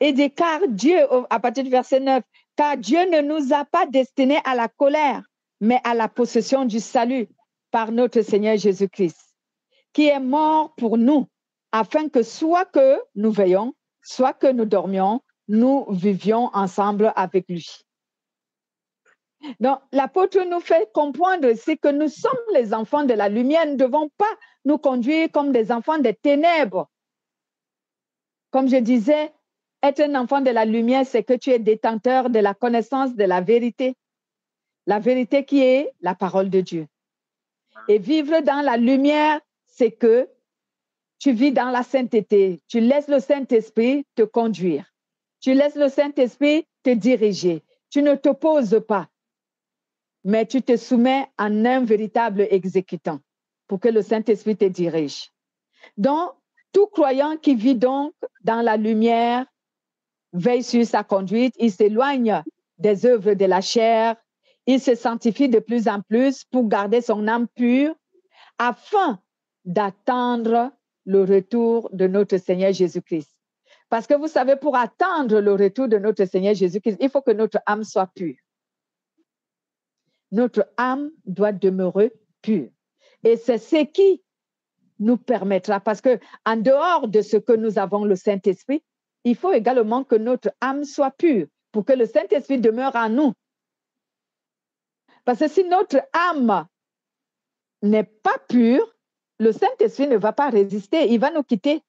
il dit car Dieu, à partir du verset 9, car Dieu ne nous a pas destinés à la colère, mais à la possession du salut par notre Seigneur Jésus-Christ, qui est mort pour nous, afin que soit que nous veillons, soit que nous dormions, nous vivions ensemble avec lui. Donc, l'apôtre nous fait comprendre aussi que nous sommes les enfants de la lumière. Nous ne devons pas nous conduire comme des enfants des ténèbres. Comme je disais, être un enfant de la lumière, c'est que tu es détenteur de la connaissance de la vérité. La vérité qui est la parole de Dieu. Et vivre dans la lumière, c'est que tu vis dans la sainteté. Tu laisses le Saint-Esprit te conduire. Tu laisses le Saint-Esprit te diriger. Tu ne t'opposes pas, mais tu te soumets en un véritable exécutant pour que le Saint-Esprit te dirige. Donc, tout croyant qui vit donc dans la lumière veille sur sa conduite, il s'éloigne des œuvres de la chair, il se sanctifie de plus en plus pour garder son âme pure afin d'attendre le retour de notre Seigneur Jésus-Christ. Parce que vous savez, pour attendre le retour de notre Seigneur Jésus-Christ, il faut que notre âme soit pure. Notre âme doit demeurer pure. Et c'est ce qui nous permettra, parce que en dehors de ce que nous avons le Saint-Esprit, il faut également que notre âme soit pure pour que le Saint-Esprit demeure en nous. Parce que si notre âme n'est pas pure, le Saint-Esprit ne va pas résister, il va nous quitter.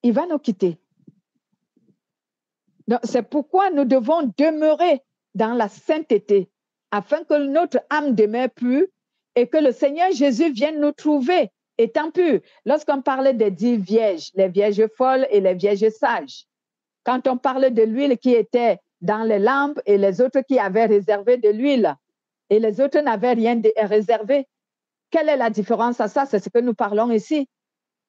Il va nous quitter. Donc, c'est pourquoi nous devons demeurer dans la sainteté, afin que notre âme demeure pure et que le Seigneur Jésus vienne nous trouver étant pur. Lorsqu'on parlait des 10 vierges, les vierges folles et les vierges sages, quand on parlait de l'huile qui était dans les lampes et les autres qui avaient réservé de l'huile et les autres n'avaient rien réservé, quelle est la différence à ça? C'est ce que nous parlons ici.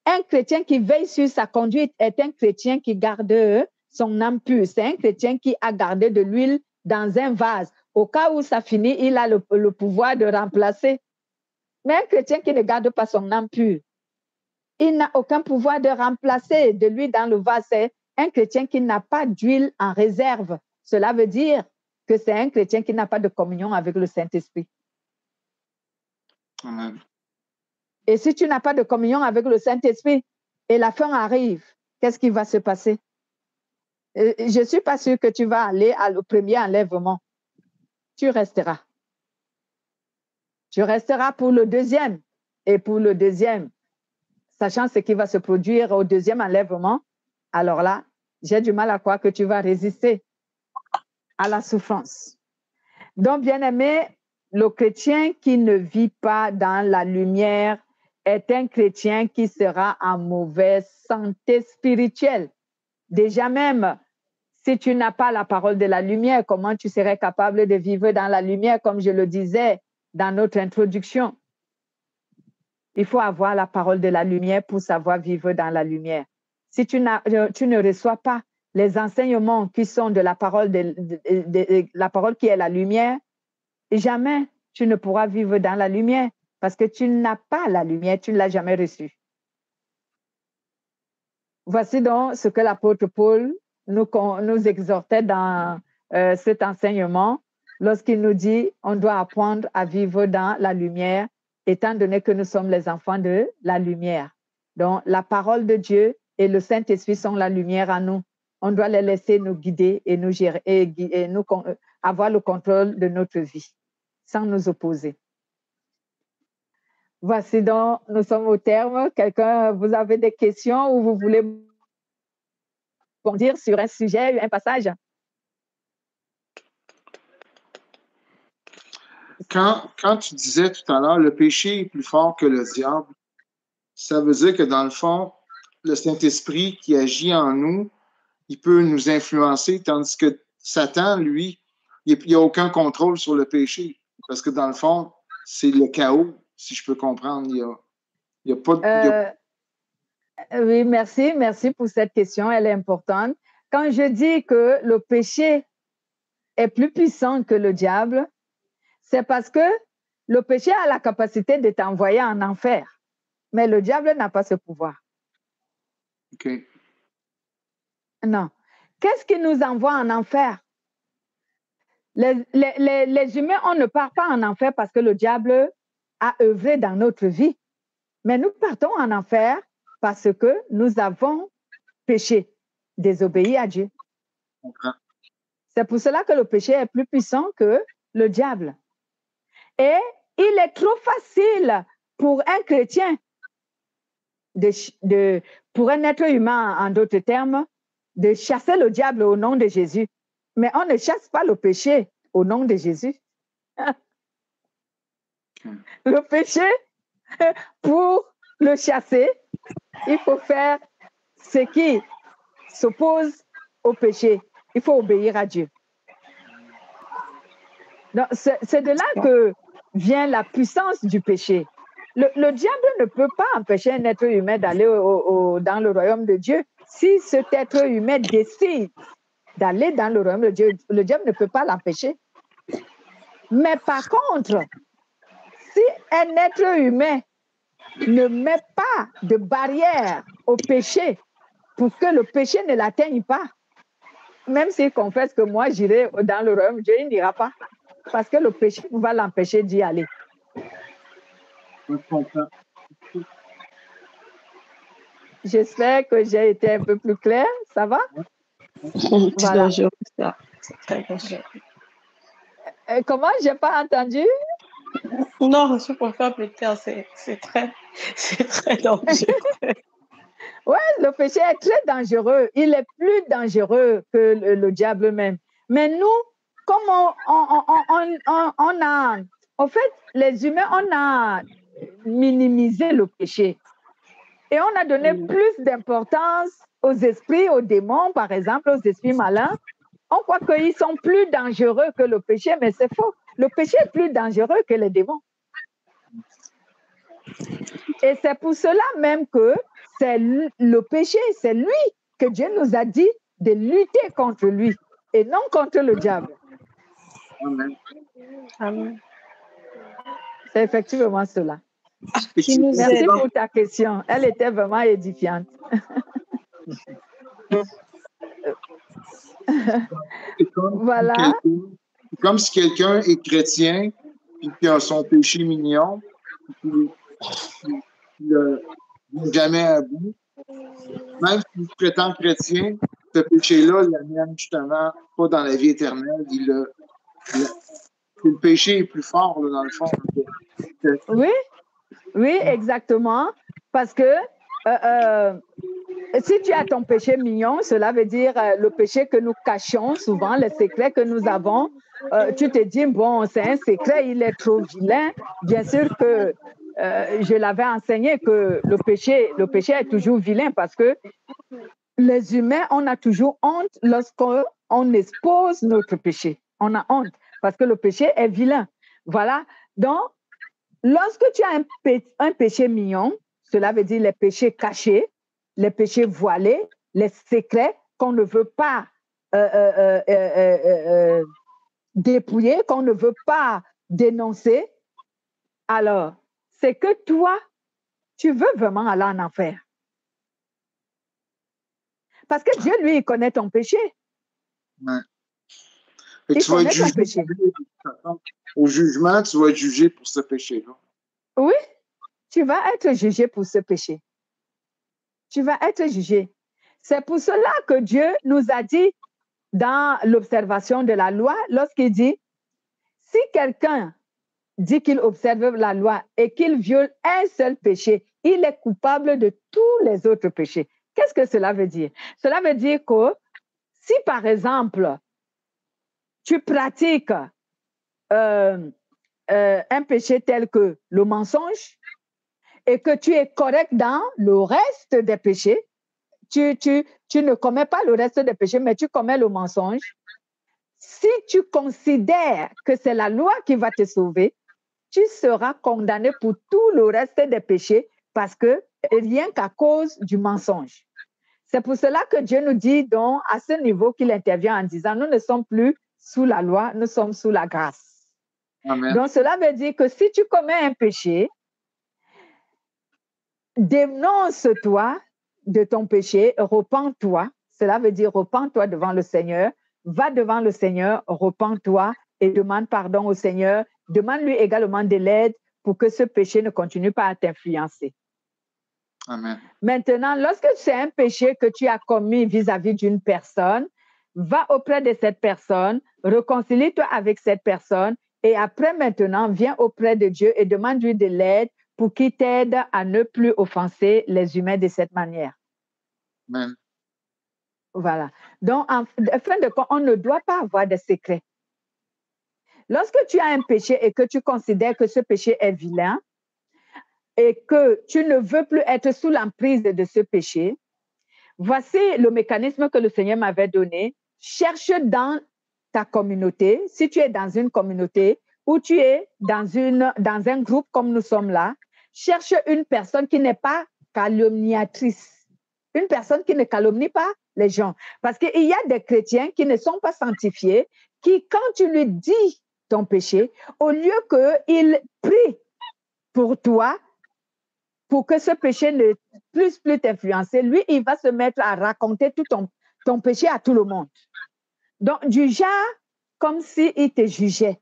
Un chrétien qui veille sur sa conduite est un chrétien qui garde son âme pure. C'est un chrétien qui a gardé de l'huile dans un vase. Au cas où ça finit, il a le pouvoir de remplacer. Mais un chrétien qui ne garde pas son âme pure, il n'a aucun pouvoir de remplacer de l'huile dans le vase. C'est un chrétien qui n'a pas d'huile en réserve. Cela veut dire que c'est un chrétien qui n'a pas de communion avec le Saint-Esprit. Amen. Et si tu n'as pas de communion avec le Saint-Esprit et la fin arrive, qu'est-ce qui va se passer? Je ne suis pas sûre que tu vas aller au premier enlèvement. Tu resteras. Tu resteras pour le deuxième. Et pour le deuxième, sachant ce qui va se produire au deuxième enlèvement, alors là, j'ai du mal à croire que tu vas résister à la souffrance. Donc, bien-aimé, le chrétien qui ne vit pas dans la lumière est un chrétien qui sera en mauvaise santé spirituelle. Déjà même, si tu n'as pas la parole de la lumière, comment tu serais capable de vivre dans la lumière, comme je le disais dans notre introduction? Il faut avoir la parole de la lumière pour savoir vivre dans la lumière. Si tu ne reçois pas les enseignements qui sont de la parole, la parole qui est la lumière, jamais tu ne pourras vivre dans la lumière parce que tu n'as pas la lumière, tu ne l'as jamais reçue. Voici donc ce que l'apôtre Paul nous exhortait dans cet enseignement lorsqu'il nous dit on doit apprendre à vivre dans la lumière étant donné que nous sommes les enfants de la lumière. Donc, la parole de Dieu et le Saint-Esprit sont la lumière en nous. On doit les laisser nous guider et nous gérer et nous avoir le contrôle de notre vie sans nous opposer. Voici donc, nous sommes au terme. Quelqu'un, vous avez des questions ou vous voulez dire sur un sujet, un passage? Quand tu disais tout à l'heure, le péché est plus fort que le diable, ça veut dire que dans le fond, le Saint-Esprit qui agit en nous, il peut nous influencer, tandis que Satan, lui, il n'y a aucun contrôle sur le péché. Parce que dans le fond, c'est le chaos, si je peux comprendre. Il y a pas de... Oui, merci pour cette question, elle est importante. Quand je dis que le péché est plus puissant que le diable, c'est parce que le péché a la capacité de t'envoyer en enfer, mais le diable n'a pas ce pouvoir. OK. Non. Qu'est-ce qui nous envoie en enfer? Les humains, on ne part pas en enfer parce que le diable a œuvré dans notre vie, mais nous partons en enfer parce que nous avons péché, désobéi à Dieu. C'est pour cela que le péché est plus puissant que le diable. Et il est trop facile pour un chrétien, pour un être humain, en d'autres termes, de chasser le diable au nom de Jésus. Mais on ne chasse pas le péché au nom de Jésus. Le péché, pour le chasser, il faut faire ce qui s'oppose au péché. Il faut obéir à Dieu. Donc, c'est de là que vient la puissance du péché. Le diable ne peut pas empêcher un être humain d'aller dans le royaume de Dieu. Si cet être humain décide d'aller dans le royaume de Dieu, le diable ne peut pas l'empêcher. Mais par contre, si un être humain ne met pas de barrière au péché pour que le péché ne l'atteigne pas, même s'il confesse que moi j'irai dans le royaume de Dieu, il n'ira pas. Parce que le péché va l'empêcher d'y aller. J'espère que j'ai été un peu plus claire. Ça va? C'est dangereux, ça. C'est très dangereux. Comment? Je n'ai pas entendu? Non, je préfère plus tard. C'est très dangereux. Oui, le péché est très dangereux. Il est plus dangereux que le diable même. Mais nous, comme on a... En fait, les humains, on a minimisé le péché. Et on a donné plus d'importance aux esprits, aux démons, par exemple, aux esprits malins. On croit qu'ils sont plus dangereux que le péché, mais c'est faux. Le péché est plus dangereux que les démons. Et c'est pour cela même que c'est le péché, c'est lui que Dieu nous a dit de lutter contre lui et non contre le diable. Amen. Amen. C'est effectivement cela. Qui nous Merci aide. pour ta question. Elle était vraiment édifiante. Voilà. C'est comme si quelqu'un est chrétien et qui a son péché mignon, qui ne vient jamais à bout. Même s'il prétend chrétien, ce péché-là, il l'amène justement pas dans la vie éternelle. Le péché est plus fort, là, dans le fond. Oui, exactement. Parce que si tu as ton péché mignon, cela veut dire le péché que nous cachons souvent, les secrets que nous avons. Tu te dis, bon, c'est un secret, il est trop vilain. Bien sûr que je l'avais enseigné que le péché est toujours vilain parce que les humains, on a toujours honte lorsqu'on expose notre péché. On a honte parce que le péché est vilain. Voilà. Donc, lorsque tu as un péché mignon, cela veut dire les péchés cachés, les péchés voilés, les secrets qu'on ne veut pas dépouiller, qu'on ne veut pas dénoncer, alors c'est que toi, tu veux vraiment aller en enfer. Parce que Dieu, lui, il connaît ton péché. Ouais. Il connaît ton péché. Au jugement, tu vas être jugé pour ce péché-là. Oui, tu vas être jugé pour ce péché. Tu vas être jugé. C'est pour cela que Dieu nous a dit dans l'observation de la loi, lorsqu'il dit, si quelqu'un dit qu'il observe la loi et qu'il viole un seul péché, il est coupable de tous les autres péchés. Qu'est-ce que cela veut dire? Cela veut dire que si, par exemple, tu pratiques un péché tel que le mensonge et que tu es correct dans le reste des péchés, tu ne commets pas le reste des péchés, mais tu commets le mensonge. Si tu considères que c'est la loi qui va te sauver, tu seras condamné pour tout le reste des péchés parce que rien qu'à cause du mensonge. C'est pour cela que Dieu nous dit donc à ce niveau qu'il intervient en disant nous ne sommes plus sous la loi, nous sommes sous la grâce. Amen. Donc cela veut dire que si tu commets un péché, dénonce-toi de ton péché, repens-toi. Cela veut dire repens-toi devant le Seigneur, va devant le Seigneur, repens-toi et demande pardon au Seigneur. Demande-lui également de l'aide pour que ce péché ne continue pas à t'influencer. Amen. Maintenant, lorsque c'est un péché que tu as commis vis-à-vis d'une personne, Va auprès de cette personne, réconcilie-toi avec cette personne et après maintenant, viens auprès de Dieu et demande-lui de l'aide pour qu'il t'aide à ne plus offenser les humains de cette manière. Amen. Voilà. Donc, en fin de compte, on ne doit pas avoir de secret. Lorsque tu as un péché et que tu considères que ce péché est vilain et que tu ne veux plus être sous l'emprise de ce péché, voici le mécanisme que le Seigneur m'avait donné. Cherche dans ta communauté, si tu es dans une communauté ou tu es dans un groupe comme nous sommes là, cherche une personne qui n'est pas calomniatrice, une personne qui ne calomnie pas les gens. Parce qu'il y a des chrétiens qui ne sont pas sanctifiés, qui, quand tu lui dis ton péché, au lieu qu'il prie pour toi, pour que ce péché ne puisse plus t'influencer, lui, il va se mettre à raconter tout ton péché à tout le monde. Donc, du genre, comme s'il te jugeait.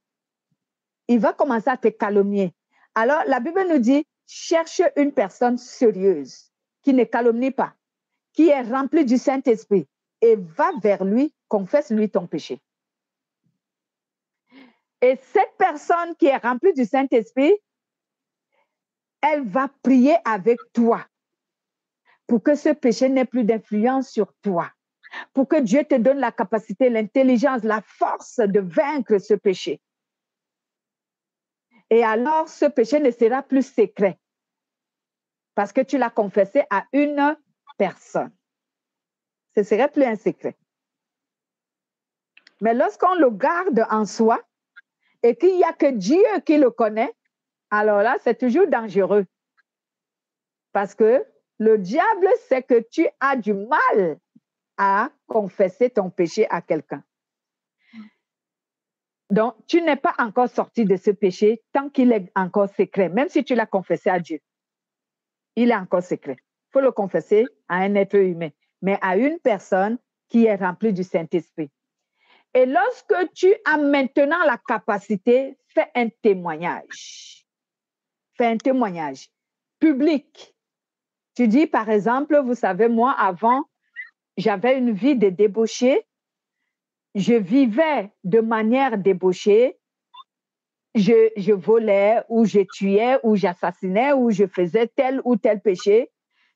Il va commencer à te calomnier. Alors, la Bible nous dit, cherche une personne sérieuse, qui ne calomnie pas, qui est remplie du Saint-Esprit, et va vers lui, confesse-lui ton péché. Et cette personne qui est remplie du Saint-Esprit, elle va prier avec toi pour que ce péché n'ait plus d'influence sur toi, pour que Dieu te donne la capacité, l'intelligence, la force de vaincre ce péché. Et alors, ce péché ne sera plus secret parce que tu l'as confessé à une personne. Ce ne serait plus un secret. Mais lorsqu'on le garde en soi et qu'il n'y a que Dieu qui le connaît, alors là, c'est toujours dangereux. Parce que le diable sait que tu as du mal à confesser ton péché à quelqu'un. Donc, tu n'es pas encore sorti de ce péché tant qu'il est encore secret, même si tu l'as confessé à Dieu. Il est encore secret. Il faut le confesser à un être humain, mais à une personne qui est remplie du Saint-Esprit. Et lorsque tu as maintenant la capacité, fais un témoignage. Fais un témoignage public. Tu dis, par exemple, vous savez, moi, avant, j'avais une vie de débauché. Je vivais de manière débauchée. Je volais, ou je tuais, ou j'assassinais, ou je faisais tel ou tel péché.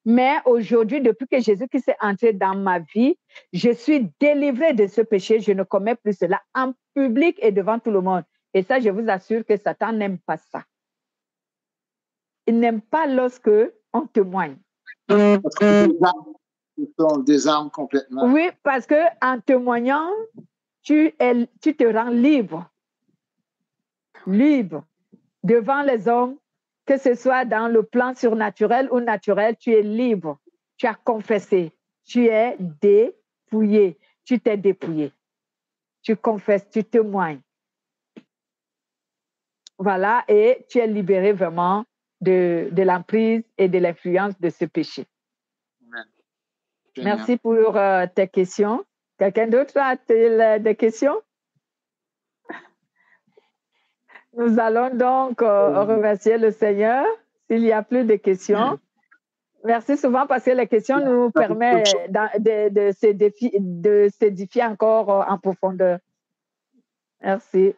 Mais aujourd'hui, depuis que Jésus-Christ est entré dans ma vie, je suis délivrée de ce péché. Je ne commets plus cela en public et devant tout le monde. Et ça, je vous assure que Satan n'aime pas ça. Il n'aime pas lorsque on témoigne. On désarme complètement. Oui, parce qu'en témoignant, tu te rends libre. Libre devant les hommes, que ce soit dans le plan surnaturel ou naturel, tu es libre. Tu as confessé. Tu es dépouillé. Tu t'es dépouillé. Tu confesses, tu témoignes. Voilà, et tu es libéré vraiment de l'emprise et de l'influence de ce péché. Amen. Merci pour tes questions. Quelqu'un d'autre a-t-il des questions? Nous allons donc remercier le Seigneur s'il n'y a plus de questions. Merci souvent parce que les questions nous permettent de s'édifier encore en profondeur. Merci.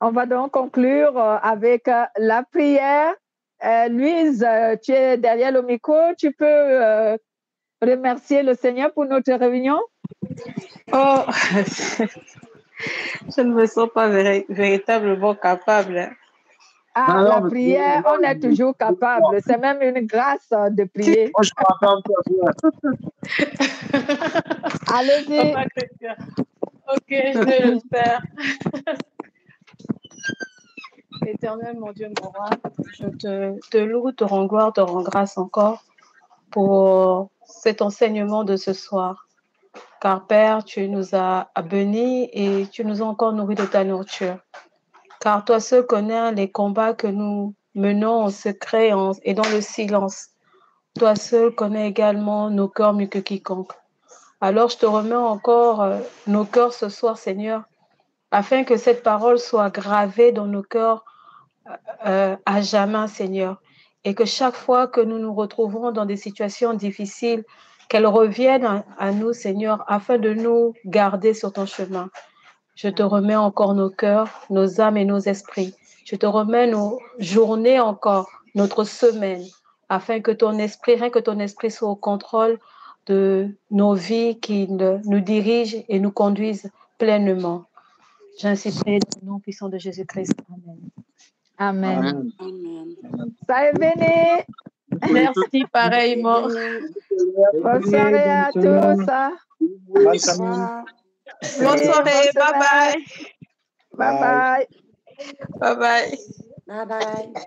On va donc conclure avec la prière. Louise, tu es derrière le micro. Tu peux remercier le Seigneur pour notre réunion? Oh, je ne me sens pas véritablement capable. Ah, la prière, on est toujours capable. C'est même une grâce de prier. Moi, je Allez-y. Ok, je vais le faire. Éternel, mon Dieu, mon roi, je te loue, te rends gloire, te rends grâce encore pour cet enseignement de ce soir. Car Père, tu nous as bénis et tu nous as encore nourris de ta nourriture. Car toi seul connais les combats que nous menons en secret et dans le silence. Toi seul connais également nos cœurs mieux que quiconque. Alors je te remets encore nos cœurs ce soir, Seigneur, afin que cette parole soit gravée dans nos cœurs à jamais, Seigneur. Et que chaque fois que nous nous retrouvons dans des situations difficiles, qu'elles reviennent à nous, Seigneur, afin de nous garder sur ton chemin. Je te remets encore nos cœurs, nos âmes et nos esprits. Je te remets nos journées encore, notre semaine, afin que ton esprit, rien que ton esprit soit au contrôle de nos vies, qui nous dirige et nous conduise pleinement. J'insi prie dans le nom puissant de Jésus-Christ. Amen. Amen. Amen. Soyez bénis. Merci pareillement. Bonne soirée à tous. Bonne semaine. Bonne soirée. Bye bye. Bye bye. Bye bye. Bye bye.